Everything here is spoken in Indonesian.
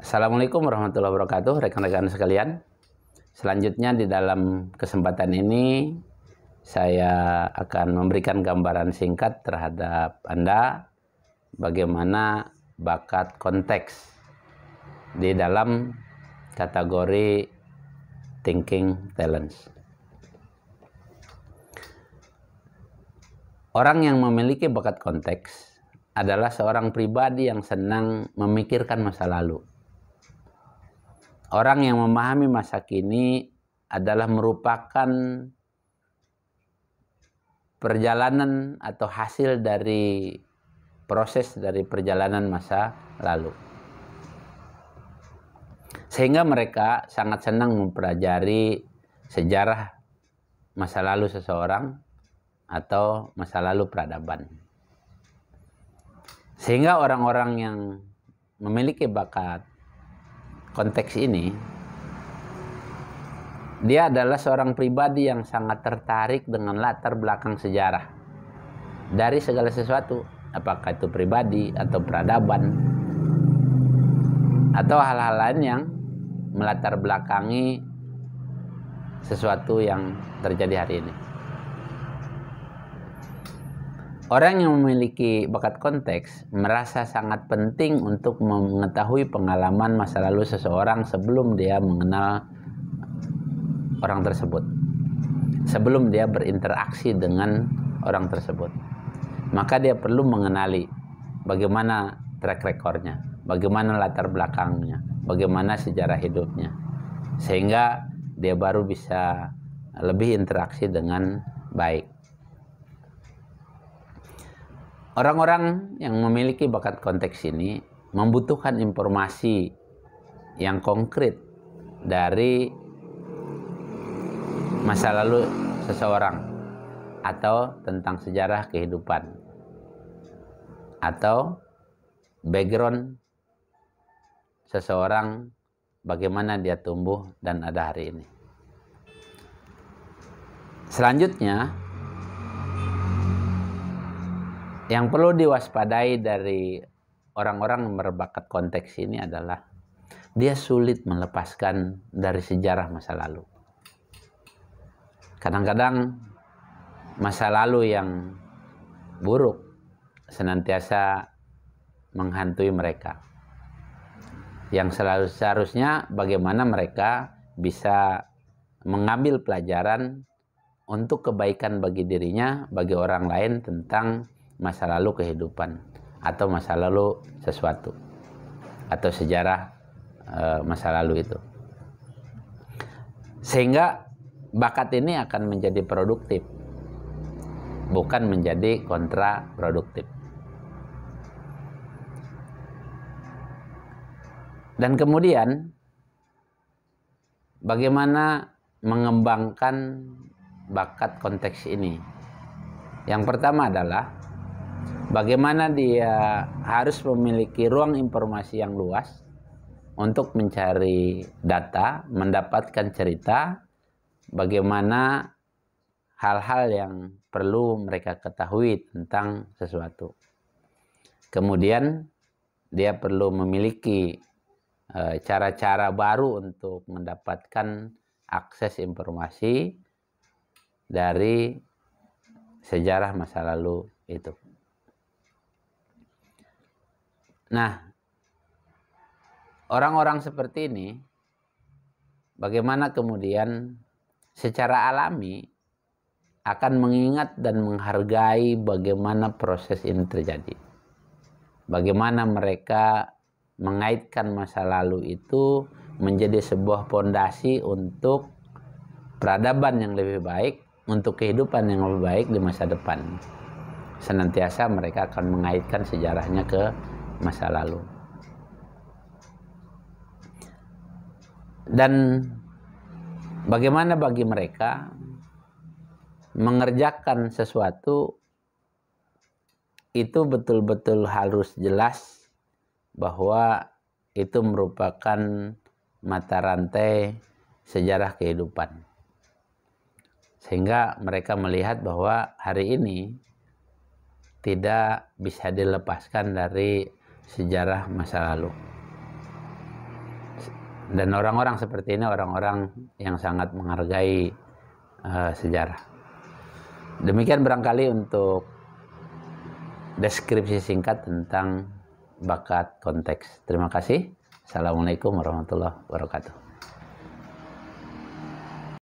Assalamualaikum warahmatullahi wabarakatuh, rekan-rekan sekalian. Selanjutnya di dalam kesempatan ini saya akan memberikan gambaran singkat terhadap Anda bagaimana bakat konteks di dalam kategori thinking talents. Orang yang memiliki bakat konteks adalah seorang pribadi yang senang memikirkan masa lalu. Orang yang memahami masa kini adalah merupakan perjalanan atau hasil dari proses dari perjalanan masa lalu. Sehingga mereka sangat senang mempelajari sejarah masa lalu seseorang atau masa lalu peradaban. Sehingga orang-orang yang memiliki bakat konteks ini, dia adalah seorang pribadi yang sangat tertarik dengan latar belakang sejarah dari segala sesuatu, apakah itu pribadi atau peradaban atau hal-hal lain yang melatar belakangi sesuatu yang terjadi hari ini. Orang yang memiliki bakat konteks merasa sangat penting untuk mengetahui pengalaman masa lalu seseorang sebelum dia mengenal orang tersebut, sebelum dia berinteraksi dengan orang tersebut. Maka dia perlu mengenali bagaimana track recordnya, bagaimana latar belakangnya, bagaimana sejarah hidupnya, sehingga dia baru bisa lebih interaksi dengan baik. Orang-orang yang memiliki bakat konteks ini membutuhkan informasi yang konkret dari masa lalu seseorang atau tentang sejarah kehidupan atau background seseorang, bagaimana dia tumbuh dan ada hari ini. Selanjutnya, yang perlu diwaspadai dari orang-orang yang berbakat konteks ini adalah dia sulit melepaskan dari sejarah masa lalu. Kadang-kadang masa lalu yang buruk senantiasa menghantui mereka. Yang seharusnya bagaimana mereka bisa mengambil pelajaran untuk kebaikan bagi dirinya, bagi orang lain tentang masa lalu kehidupan atau masa lalu sesuatu atau sejarah masa lalu itu, sehingga bakat ini akan menjadi produktif, bukan menjadi kontraproduktif. Dan kemudian bagaimana mengembangkan bakat konteks ini? Yang pertama adalah bagaimana dia harus memiliki ruang informasi yang luas untuk mencari data, mendapatkan cerita, bagaimana hal-hal yang perlu mereka ketahui tentang sesuatu. Kemudian dia perlu memiliki cara-cara baru untuk mendapatkan akses informasi dari sejarah masa lalu itu. Nah, orang-orang seperti ini bagaimana kemudian secara alami akan mengingat dan menghargai bagaimana proses ini terjadi. Bagaimana mereka mengaitkan masa lalu itu menjadi sebuah fondasi untuk peradaban yang lebih baik, untuk kehidupan yang lebih baik di masa depan. Senantiasa mereka akan mengaitkan sejarahnya ke masa lalu. Dan bagaimana bagi mereka mengerjakan sesuatu itu betul-betul harus jelas bahwa itu merupakan mata rantai sejarah kehidupan. Sehingga mereka melihat bahwa hari ini tidak bisa dilepaskan dari sejarah masa lalu. Dan orang-orang seperti ini orang-orang yang sangat menghargai sejarah. Demikian barangkali untuk deskripsi singkat tentang bakat konteks. Terima kasih. Assalamualaikum warahmatullahi wabarakatuh.